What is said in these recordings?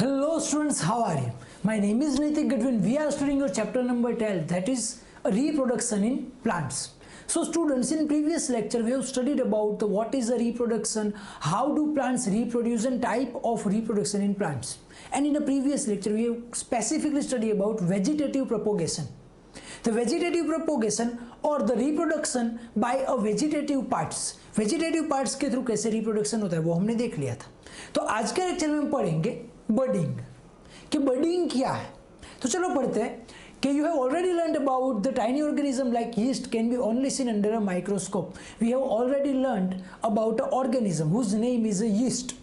Hello students, how are you? My name is Naitik. We are studying your chapter number 12, that is reproduction in plants. So students, in previous lecture we have studied about what is a reproduction, how do plants reproduce and type of reproduction in plants. And in a previous lecture we have specifically studied about vegetative propagation. The vegetative propagation or the reproduction by a vegetative parts के through कैसे reproduction होता है वो हमने देख लिया था. तो आज के लेक्चर में हम पढ़ेंगे बडिंग कि बडिंग क्या है. तो चलो पढ़ते हैं कि you have already learned about the tiny organism like yeast can be only seen under a microscope. We have already learned about an organism whose name is a yeast.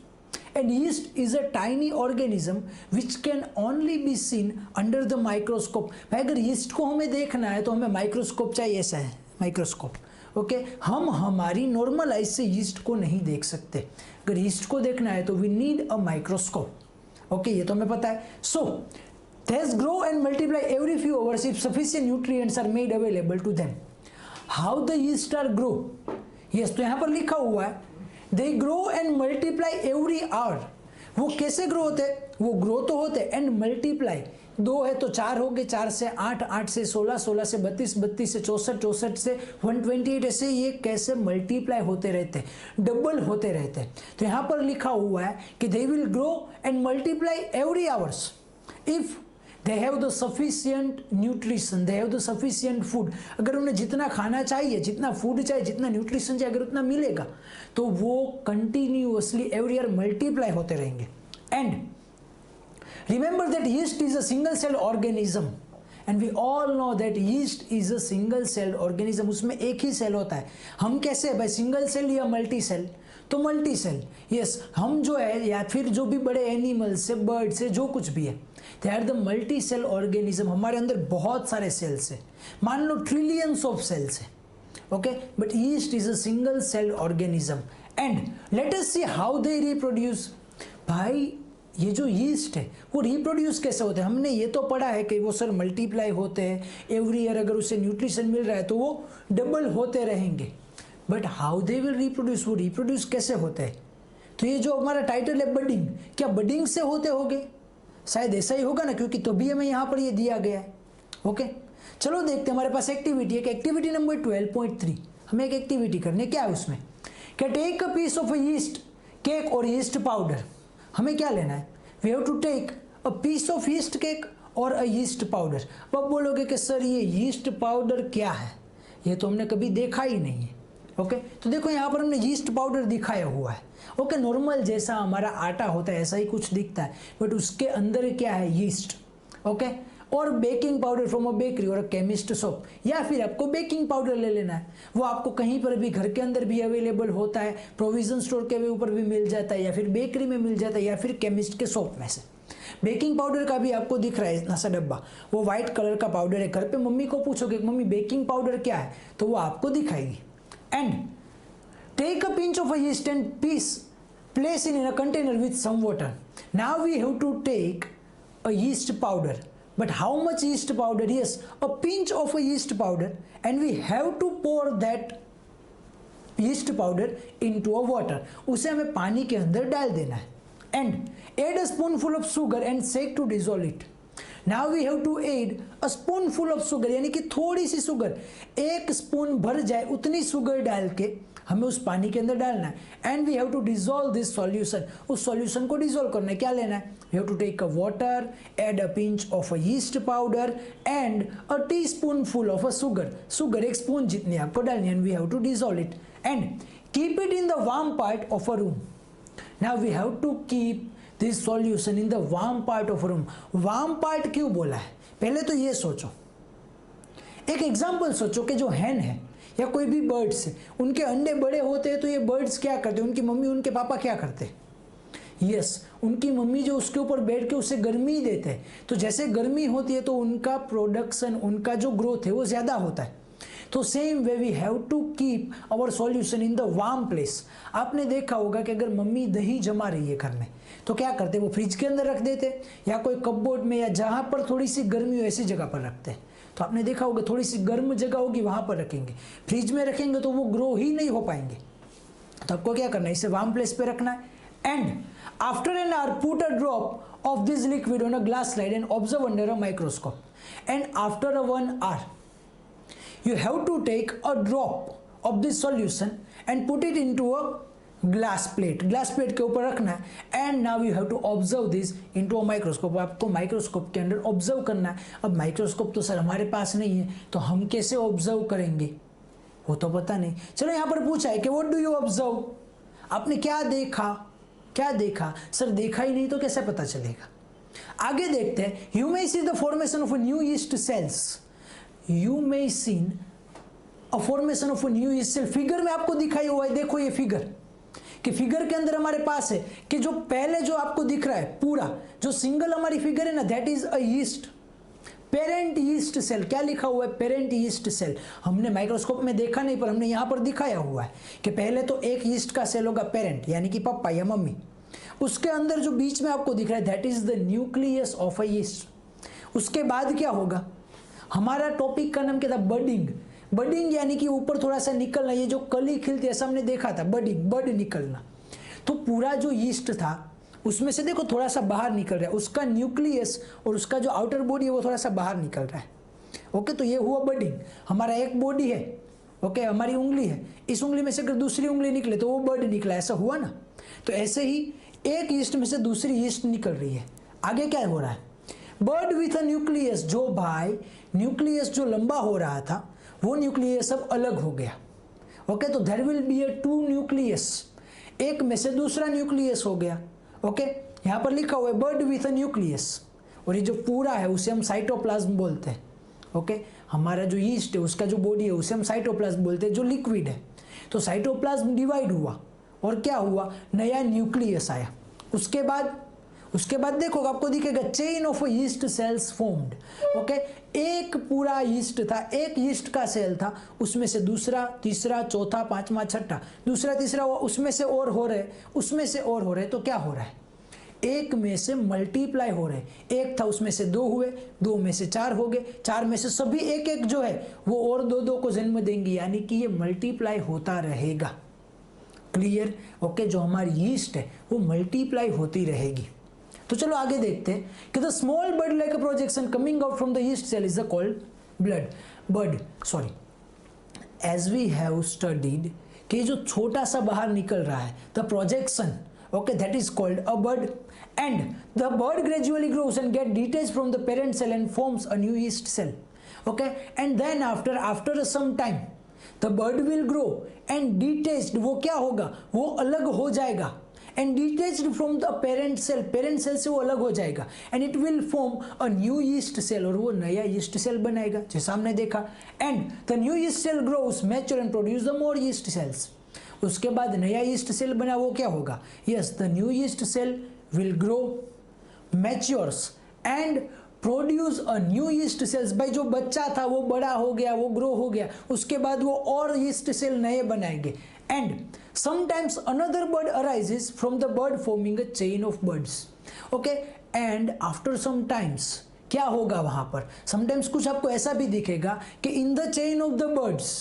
And yeast is a tiny organism which can only be seen under the microscope. भाई अगर yeast को हमें देखना है तो हमें microscope चाहिए. ऐसा है माइक्रोस्कोप. ओके हम हमारी नॉर्मल आइज से यीस्ट को नहीं देख सकते. अगर यीस्ट को देखना है तो we need a microscope. Okay ये तो हमें पता है. सो these grow and multiply every few hours if sufficient nutrients are made available to them. How the yeast are grow? Yes, तो यहाँ पर लिखा हुआ है they grow and multiply every hour. वो कैसे ग्रो होते हैं? वो ग्रो तो होते हैं एंड मल्टीप्लाई. 2 है तो 4 हो गए, 4 से 8, 8 से 16, 16 से 32, 32 से 64, 64 से 128. ऐसे ये कैसे मल्टीप्लाई होते रहते हैं, डबल होते रहते हैं. तो यहाँ पर लिखा हुआ है कि they will grow and multiply every hours if they have the sufficient nutrition, they have the sufficient food. अगर उन्हें जितना खाना चाहिए, जितना फूड चाहिए, जितना न्यूट्रिशन चाहिए, अगर उतना मिलेगा तो वो कंटिन्यूअसली एवरी ईयर मल्टीप्लाई होते रहेंगे. And remember that yeast is a single cell organism and we all know that yeast is a single cell organism. उसमें एक ही सेल होता है. हम कैसे है भाई, सिंगल सेल या मल्टी सेल? तो मल्टी सेल. यस, हम जो है या फिर जो भी बड़े एनिमल्स से, बर्ड से, जो कुछ भी है, they are the multi cell organism. हमारे अंदर बहुत सारे सेल्स है, मान लो ट्रिलियंस ऑफ सेल्स है. Okay but yeast is a single cell organism. And let us see how they reproduce. भाई ये जो यीस्ट है वो रिप्रोड्यूस कैसे होते हैं? हमने ये तो पढ़ा है कि वो सर मल्टीप्लाई होते हैं एवरी ईयर. अगर उसे न्यूट्रिशन मिल रहा है तो वो डबल होते रहेंगे. But how they will reproduce, वो रिप्रोड्यूस कैसे होते हैं? तो ये जो हमारा टाइटल है बडिंग, क्या बडिंग से होते होंगे? शायद ऐसा ही होगा ना, क्योंकि तभी हमें यहाँ पर ये दिया गया है. ओके चलो देखते हैं. हमारे पास एक्टिविटी है. Activity number 12.3. हमें एक एक्टिविटी करनी है. क्या है उसमें? क्या take a piece of a yeast cake और यीस्ट पाउडर. हमें क्या लेना है? We have to take a piece of yeast cake और अ यीस्ट पाउडर. अब बोलोगे कि सर ये यीस्ट पाउडर क्या है, ये तो हमने कभी देखा ही नहीं है. ओके तो देखो यहाँ पर हमने यीस्ट पाउडर दिखाया हुआ है. ओके नॉर्मल जैसा हमारा आटा होता है ऐसा ही कुछ दिखता है, बट उसके अंदर क्या है? यीस्ट. ओके और baking powder from a bakery और अ केमिस्ट शॉप, या फिर आपको बेकिंग पाउडर ले लेना है. वो आपको कहीं पर भी घर के अंदर भी अवेलेबल होता है, प्रोविजन स्टोर के ऊपर भी मिल जाता है, या फिर बेकरी में मिल जाता है, या फिर केमिस्ट के शॉप में से. बेकिंग पाउडर का भी आपको दिख रहा है ऐसा डब्बा, वो व्हाइट कलर का पाउडर है. घर पे मम्मी को पूछोगे मम्मी बेकिंग पाउडर क्या है, तो वो आपको दिखाएगी. And take a pinch of a yeast and place it in a container with some water. Now we have to take a yeast powder. But how much yeast powder? Yes, a pinch of a yeast powder, and we have to pour that yeast powder into a water. उसे हमें पानी के अंदर डाल देना है. And add a spoonful of sugar and shake to dissolve it. Now we have to add a spoonful of sugar, यानी कि थोड़ी सी शुगर, 1 स्पून भर जाए उतनी शुगर डाल के हमें उस पानी के अंदर डालना है. And we have to dissolve this solution. उस सॉल्यूशन को डिजोल्व करना है. क्या लेना है? We have to take a water, add a pinch of a yeast powder and a teaspoonful of a sugar. Sugar 1 spoon जितनी आपको डालनी है. And we have to dissolve it and keep it in the warm part of a room. Now we have to keep this solution in the warm part of room. Warm part क्यों बोला है? पहले तो ये सोचो, एक example सोचो कि जो हैन है या कोई भी बर्ड्स है, उनके अंडे बड़े होते हैं तो ये बर्ड्स क्या करते हैं? उनकी मम्मी उनके पापा क्या करते हैं? यस, उनकी मम्मी जो उसके ऊपर बैठ के उसे गर्मी देते हैं. तो जैसे गर्मी होती है तो उनका प्रोडक्शन, उनका जो ग्रोथ है वो ज़्यादा होता है. तो same way we have to keep our solution in the warm place. आपने देखा होगा कि अगर मम्मी दही जमा रही है घर में तो क्या करते? वो फ्रिज के अंदर रख देते या कोई कपबोर्ड में, या जहाँ पर थोड़ी सी गर्मी हो ऐसी जगह पर रखते हैं. तो आपने देखा होगा थोड़ी सी गर्म जगह होगी वहाँ पर रखेंगे. फ्रिज में रखेंगे तो वो ग्रो ही नहीं हो पाएंगे. तो आपको क्या करना है? इसे वार्म प्लेस पे रखना है. And After an hour, put a drop of this liquid on a glass slide and observe under a microscope. And after 1 hour, you have to take a drop of this solution and put it into a glass plate के ऊपर रखना है. And now you have to observe this into a microscope. आपको microscope के अंदर observe करना है. अब माइक्रोस्कोप तो सर हमारे पास नहीं है, तो हम कैसे ऑब्जर्व करेंगे वो तो पता नहीं. चलो यहाँ पर पूछा है कि व्हाट डू यू ऑब्जर्व, आपने क्या देखा. सर देखा ही नहीं तो कैसे पता चलेगा. आगे देखते हैं. You may see the formation of new yeast cells. You may see a formation of new yeast cell. Figure में आपको दिखाई हुआ है, देखो ये फिगर, कि फिगर के अंदर हमारे पास है कि जो पहले जो आपको दिख रहा है पूरा जो सिंगल हमारी फिगर है ना, that is a yeast, parent yeast cell. क्या लिखा हुआ है? Parent yeast cell. हमने माइक्रोस्कोप में देखा नहीं, पर हमने यहां पर दिखाया हुआ है कि पहले तो एक यीस्ट का सेल होगा पेरेंट, यानी कि पापा या मम्मी. उसके अंदर जो बीच में आपको दिख रहा है that is the nucleus of a yeast. उसके बाद क्या होगा? हमारा टॉपिक का नाम क्या था? बडिंग. बडिंग यानी कि ऊपर थोड़ा सा निकलना, ये जो कली खिलती है ऐसा हमने देखा था, बडिंग, बड निकलना. तो पूरा जो यीस्ट था उसमें से देखो थोड़ा सा बाहर निकल रहा है, उसका न्यूक्लियस और उसका जो आउटर बॉडी है वो थोड़ा सा बाहर निकल रहा है. ओके, तो ये हुआ बडिंग. हमारा एक बॉडी है, ओके, हमारी उंगली है, इस उंगली में से अगर दूसरी उंगली निकले तो वो बड निकला, ऐसा हुआ ना. तो ऐसे ही एक यीस्ट में से दूसरी यीस्ट निकल रही है. आगे क्या हो रहा है? Bird with a nucleus. जो भाई न्यूक्लियस जो लंबा हो रहा था वो न्यूक्लियस अब अलग हो गया. ओके, तो there will be a two nucleus. एक में से दूसरा न्यूक्लियस हो गया. ओके, यहां पर लिखा हुआ है बर्ड विथ अ न्यूक्लियस. और ये जो पूरा है उसे हम साइटोप्लाज्म बोलते हैं. ओके, हमारा जो यीस्ट है उसका जो बॉडी है उसे हम साइटोप्लाज्म बोलते हैं, जो लिक्विड है. तो साइटोप्लाज्म डिवाइड हुआ और क्या हुआ? नया न्यूक्लियस आया. उसके बाद देखो आपको दिखेगा chain of yeast cells formed. Okay, एक पूरा यीस्ट था, एक यीस्ट का सेल था, उसमें से दूसरा, तीसरा, चौथा, पांचवा, छठा, दूसरा, तीसरा, उसमें से और हो रहे, उसमें से और हो रहे. तो क्या हो रहा है? एक में से मल्टीप्लाई हो रहे. एक था उसमें से दो हुए, दो में से चार हो गए, चार में से सभी एक एक जो है वो और दो दो को जन्म देंगे, यानी कि ये मल्टीप्लाई होता रहेगा. क्लियर? ओके, जो हमारी यीस्ट है वो मल्टीप्लाई होती रहेगी. तो चलो आगे देखते हैं कि the small bud like a projection coming out from the yeast cell is called bud. As we have studied कि जो छोटा सा बाहर निकल रहा है the projection, okay, that is called a bud. And the bud gradually grows and get detach from the parent cell and forms a new yeast cell. Okay, and then after some time the bud will grow and detached, वो क्या होगा? वो अलग हो जाएगा. And detached from the parent cell से वो अलग हो जाएगा. And it will form a new yeast cell, और वो नया यीस्ट सेल बनाएगा जैसा हमने देखा. And the new yeast cell grows, mature and produce the more yeast cells. उसके बाद नया यीस्ट सेल बना, वो क्या होगा? Yes, the new yeast cell will grow, matures and produce a new yeast sales. भाई जो बच्चा था वो बड़ा हो गया, वो ग्रो हो गया, उसके बाद वो और यीस्ट सेल नए बनाएंगे. And sometimes another bird arises from the bird forming a chain of birds. Okay, and after some times क्या होगा वहां पर? Sometimes कुछ आपको ऐसा भी दिखेगा कि in the chain of the birds,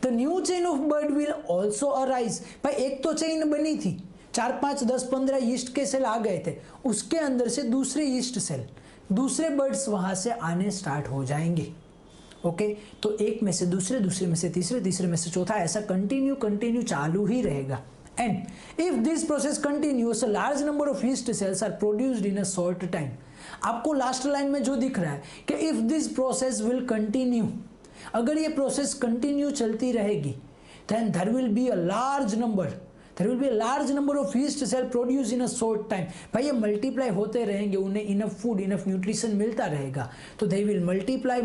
the new chain of bird will also arise. भाई एक तो चेन बनी थी, 4, 5, 10, 15 यीस्ट के सेल आ गए थे, उसके अंदर से दूसरे यीस्ट सेल, दूसरे बर्ड्स वहां से आने स्टार्ट हो जाएंगे. ओके, तो एक में से दूसरे, दूसरे में से तीसरे, तीसरे में से चौथा, ऐसा कंटिन्यू चालू ही रहेगा. And if this process continues, a large number of yeast cells are produced in a short time. आपको लास्ट लाइन में जो दिख रहा है कि if this process will continue, अगर ये प्रोसेस कंटिन्यू चलती रहेगी, then there will be a large number of yeast cell produce in a short time. भाई ये मल्टीप्लाई होते रहेंगे, उन्हें इनफ फूड, इनफ न्यूट्रिशन मिलता रहेगा, तो दे विल मल्टीप्लाई.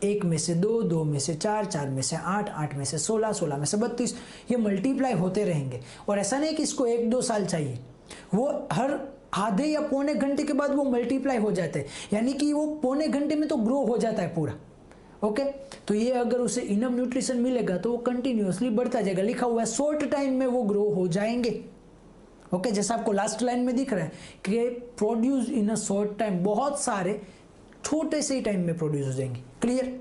एक में से दो, दो में से चार, चार में से आठ, आठ में से 16, 16 में से 32, ये मल्टीप्लाई होते रहेंगे. और ऐसा नहीं कि इसको 1-2 साल चाहिए, वो हर आधे या पौने घंटे के बाद वो मल्टीप्लाई हो जाते हैं, यानी कि वो पौने घंटे में तो ग्रो हो जाता है पूरा. ओके, तो ये अगर उसे इनफ न्यूट्रिशन मिलेगा तो वो कंटिन्यूअसली बढ़ता जाएगा. लिखा हुआ है शॉर्ट टाइम में वो ग्रो हो जाएंगे. ओके, जैसा आपको लास्ट लाइन में दिख रहा है कि produce in a short time, बहुत सारे छोटे से ही टाइम में प्रोड्यूस हो जाएंगे. क्लियर?